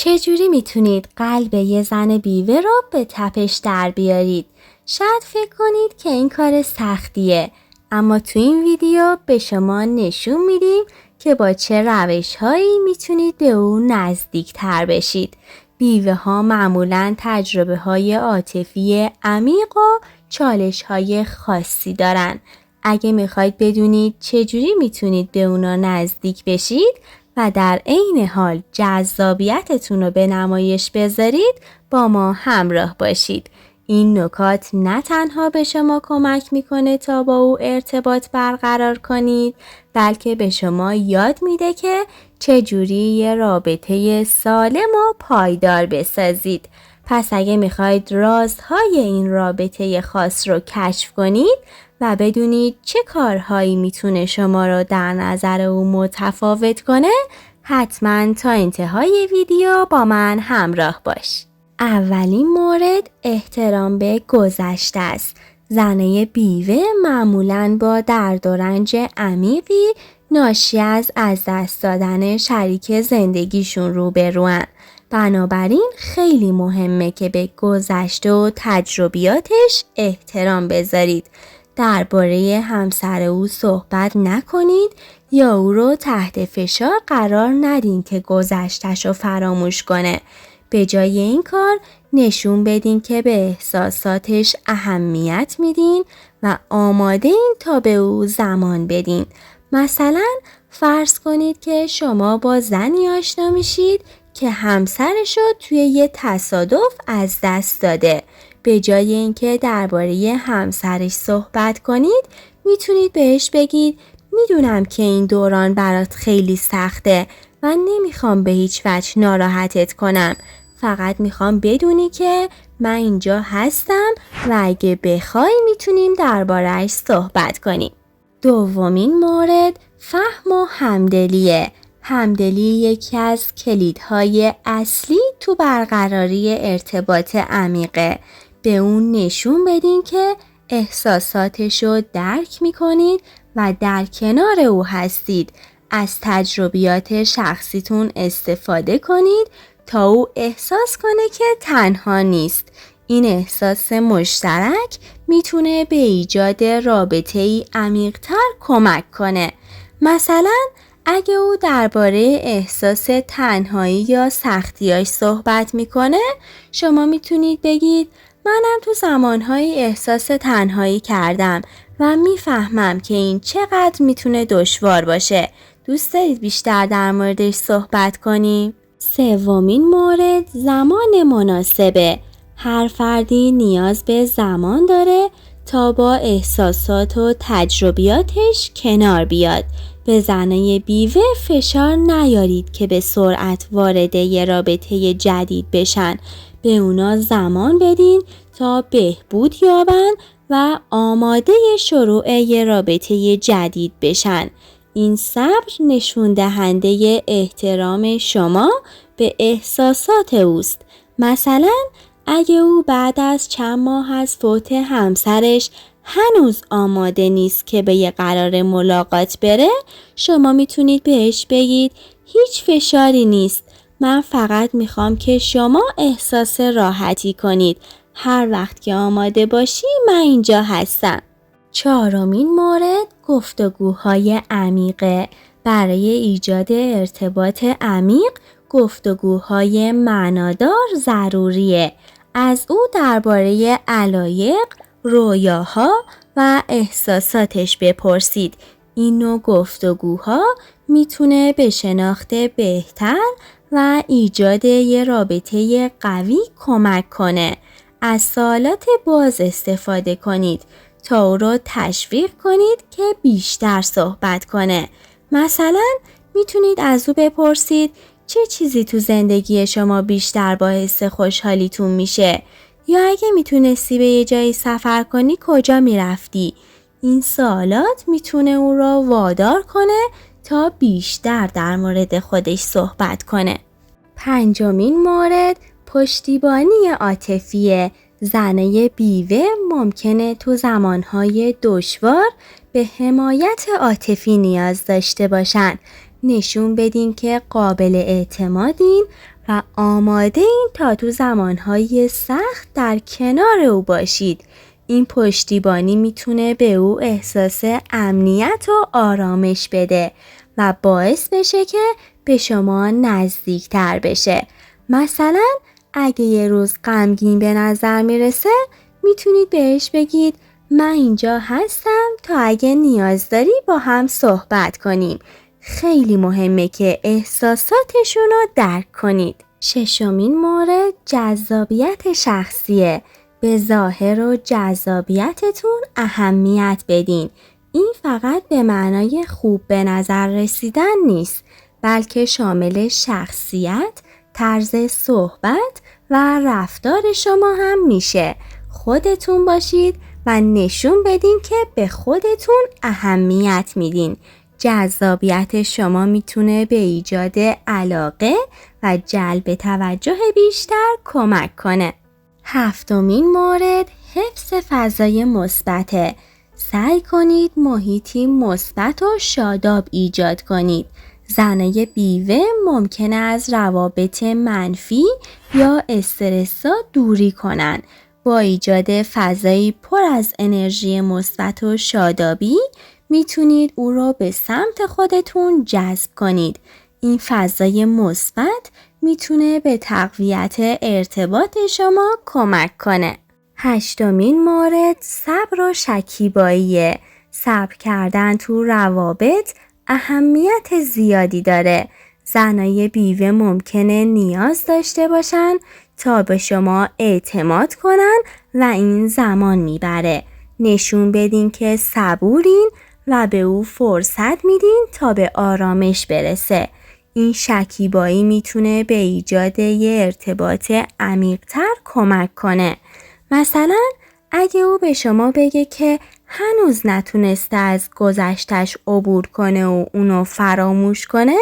چجوری میتونید قلب یه زن بیوه رو به تپش در بیارید؟ شاید فکر کنید که این کار سختیه، اما تو این ویدیو به شما نشون میدیم که با چه روش‌هایی میتونید به اون نزدیک تر بشید. بیوه ها معمولاً تجربه های عاطفی عمیق و چالش های خاصی دارن. اگه میخواید بدونید چجوری میتونید به اونا نزدیک بشید و در عین حال جذابیتتون رو به نمایش بذارید، با ما همراه باشید. این نکات نه تنها به شما کمک میکنه تا با او ارتباط برقرار کنید، بلکه به شما یاد میده که چجوری یه رابطه سالم و پایدار بسازید. پس اگه میخواید رازهای این رابطه خاص رو کشف کنید و بدونید چه کارهایی میتونه شما رو در نظر او متفاوت کنه، حتما تا انتهای ویدیو با من همراه باش. اولین مورد احترام به گذشته است. زنه بیوه معمولاً با درد و رنج عمیقی ناشی از دست دادن شریک زندگیشون روبروان. بنابراین خیلی مهمه که به گذشته و تجربیاتش احترام بذارید. درباره همسر او صحبت نکنید یا او رو تحت فشار قرار ندین که گذشتش رو فراموش کنه. به جای این کار نشون بدین که به احساساتش اهمیت میدین و آماده این تا به او زمان بدین. مثلا فرض کنید که شما با زنی آشنا میشید که همسرش رو توی یه تصادف از دست داده. به جای اینکه درباره همسرش صحبت کنید، میتونید بهش بگید میدونم که این دوران برات خیلی سخته و نمیخوام به هیچ وجه ناراحتت کنم. فقط میخوام بدونی که من اینجا هستم و اگه بخوای میتونیم درباره‌اش صحبت کنیم. دومین مورد فهم و همدلیه. همدلی یکی از کلیدهای اصلی تو برقراری ارتباط عمیقه. به اون نشون بدین که احساساتشو درک میکنید و در کنار او هستید. از تجربیات شخصیتون استفاده کنید تا او احساس کنه که تنها نیست. این احساس مشترک میتونه به ایجاد رابطه‌ای عمیق‌تر کمک کنه. مثلا اگه او درباره احساس تنهایی یا سختیاش صحبت میکنه، شما میتونید بگید منم تو زمانهای احساس تنهایی کردم و میفهمم که این چقدر میتونه دشوار باشه. دوست دارید بیشتر در موردش صحبت کنیم؟ سومین مورد زمان مناسبه. هر فردی نیاز به زمان داره تا با احساسات و تجربیاتش کنار بیاد. به زنای بیوه فشار نیارید که به سرعت وارد یه رابطه جدید بشن. به اونا زمان بدین تا بهبود یابن و آماده شروع یه رابطه جدید بشن. این صبر نشون دهنده احترام شما به احساسات اوست. مثلا اگه او بعد از چند ماه از فوت همسرش هنوز آماده نیست که به یه قرار ملاقات بره، شما میتونید بهش بگید هیچ فشاری نیست. من فقط میخوام که شما احساس راحتی کنید. هر وقت که آماده باشی من اینجا هستم. چهارمین مورد گفتگوهای عمیقه. برای ایجاد ارتباط عمیق گفتگوهای معنادار ضروریه. از او درباره علایق، رویاها و احساساتش بپرسید. این نوع گفتگوها میتونه به شناخت بهتر و ایجاد یه رابطه قوی کمک کنه. از سوالات باز استفاده کنید تا او رو تشویق کنید که بیشتر صحبت کنه. مثلا میتونید از او بپرسید چه چیزی تو زندگی شما بیشتر باعث خوشحالیتون میشه؟ یا اگه میتونستی به یه جایی سفر کنی کجا میرفتی؟ این سوالات میتونه او را وادار کنه تا بیشتر در مورد خودش صحبت کنه. پنجمین مورد پشتیبانی عاطفیه. زنه بیوه ممکنه تو زمانهای دشوار به حمایت عاطفی نیاز داشته باشن. نشون بدین که قابل اعتمادین و آماده این تا تو زمانهای سخت در کنار او باشید. این پشتیبانی میتونه به او احساس امنیت و آرامش بده و باعث بشه که به شما نزدیکتر بشه. مثلا اگه یه روز غمگین به نظر میرسه میتونید بهش بگید من اینجا هستم تا اگه نیاز داری با هم صحبت کنیم. خیلی مهمه که احساساتشون رو درک کنید. ششمین مورد جذابیت شخصیه. به ظاهر و جذابیتتون اهمیت بدین. این فقط به معنای خوب به نظر رسیدن نیست، بلکه شامل شخصیت، طرز صحبت و رفتار شما هم میشه. خودتون باشید و نشون بدین که به خودتون اهمیت میدین. جذابیت شما میتونه به ایجاد علاقه و جلب توجه بیشتر کمک کنه. هفتمین مورد حفظ فضای مثبته. سعی کنید محیطی مثبت و شاداب ایجاد کنید. زنای بیوه ممکنه از روابط منفی یا استرس‌ها دوری کنن. با ایجاد فضایی پر از انرژی مثبت و شادابی میتونید او را به سمت خودتون جذب کنید. این فضای مثبت میتونه به تقویت ارتباط شما کمک کنه. هشتمین مورد صبر و شکیباییه. صبر کردن تو روابط اهمیت زیادی داره. زنای بیوه ممکنه نیاز داشته باشن تا به شما اعتماد کنن و این زمان میبره. نشون بدین که صبورین و به او فرصت میدین تا به آرامش برسه. این شکیبایی میتونه به ایجاد یه ارتباط عمیق‌تر کمک کنه. مثلا اگه او به شما بگه که هنوز نتونسته از گذشتش عبور کنه و اونو فراموش کنه،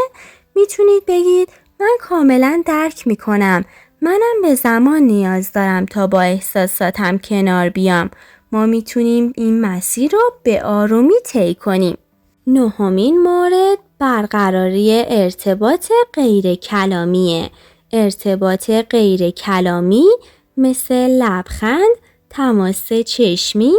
میتونید بگید من کاملا درک میکنم. منم به زمان نیاز دارم تا با احساساتم کنار بیام. ما میتونیم این مسیر رو به آرومی طی کنیم. نهمین مورد برقراری ارتباط غیر کلامیه. ارتباط غیر کلامی مثل لبخند، تماس چشمی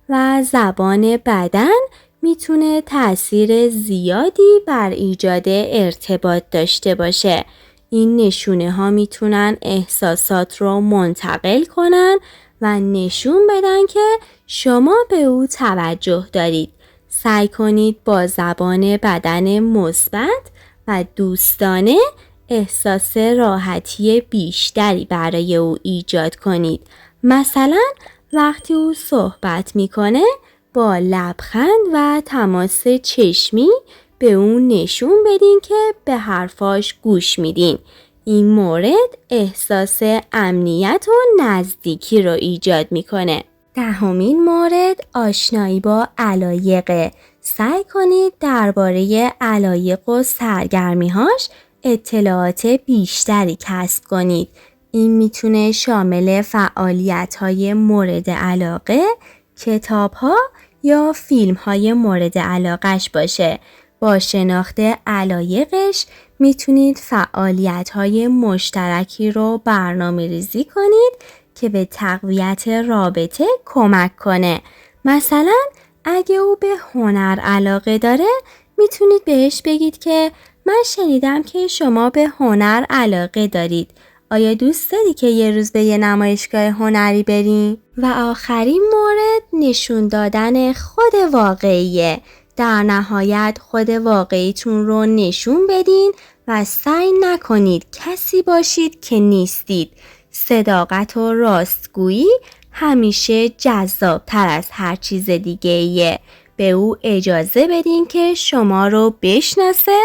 و زبان بدن میتونه تأثیر زیادی بر ایجاد ارتباط داشته باشه. این نشونه ها میتونن احساسات رو منتقل کنن و نشون بدن که شما به او توجه دارید. سعی کنید با زبان بدن مثبت و دوستانه احساس راحتی بیشتری برای او ایجاد کنید. مثلا وقتی او صحبت میکنه با لبخند و تماس چشمی به او نشون بدین که به حرفاش گوش میدین. این مورد احساس امنیت و نزدیکی رو ایجاد میکنه. دهمین مورد آشنایی با علایقه. سعی کنید درباره علایق و سرگرمی‌هاش اطلاعات بیشتری کسب کنید. این میتونه شامل فعالیت‌های مورد علاقه، کتاب‌ها یا فیلم‌های مورد علاقش باشه. با شناخت علایقش میتونید فعالیت‌های مشترکی رو برنامه‌ریزی کنید که به تقویت رابطه کمک کنه. مثلا اگه او به هنر علاقه داره میتونید بهش بگید که من شنیدم که شما به هنر علاقه دارید. آیا دوست داری که یه روز به یه نمایشگاه هنری بریم؟ و آخرین مورد نشون دادن خود واقعیه. در نهایت خود واقعیتون رو نشون بدین و سعی نکنید کسی باشید که نیستید. صداقت و راستگویی همیشه جذاب‌تر از هر چیز دیگه‌ایه. به او اجازه بدین که شما رو بشناسه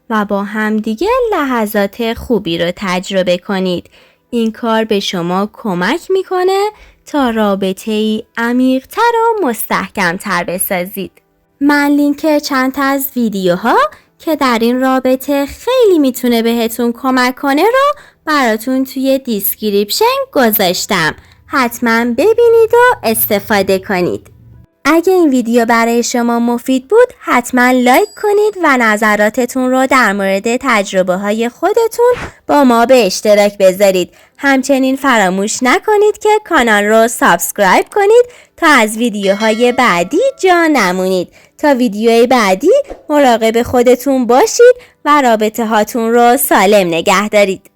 و با همدیگه لحظات خوبی رو تجربه کنید. این کار به شما کمک میکنه تا رابطه‌ای عمیق‌تر و مستحکم‌تر بسازید. من لینک چند تا از ویدیوها که در این رابطه خیلی میتونه بهتون کمک کنه رو براتون توی دیسکریپشن گذاشتم. حتما ببینید و استفاده کنید. اگه این ویدیو برای شما مفید بود حتما لایک کنید و نظراتتون رو در مورد تجربه های خودتون با ما به اشتراک بذارید. همچنین فراموش نکنید که کانال رو سابسکرایب کنید تا از ویدیوهای بعدی جا نمونید. تا ویدیوهای بعدی مراقب خودتون باشید و رابطه هاتون رو سالم نگه دارید.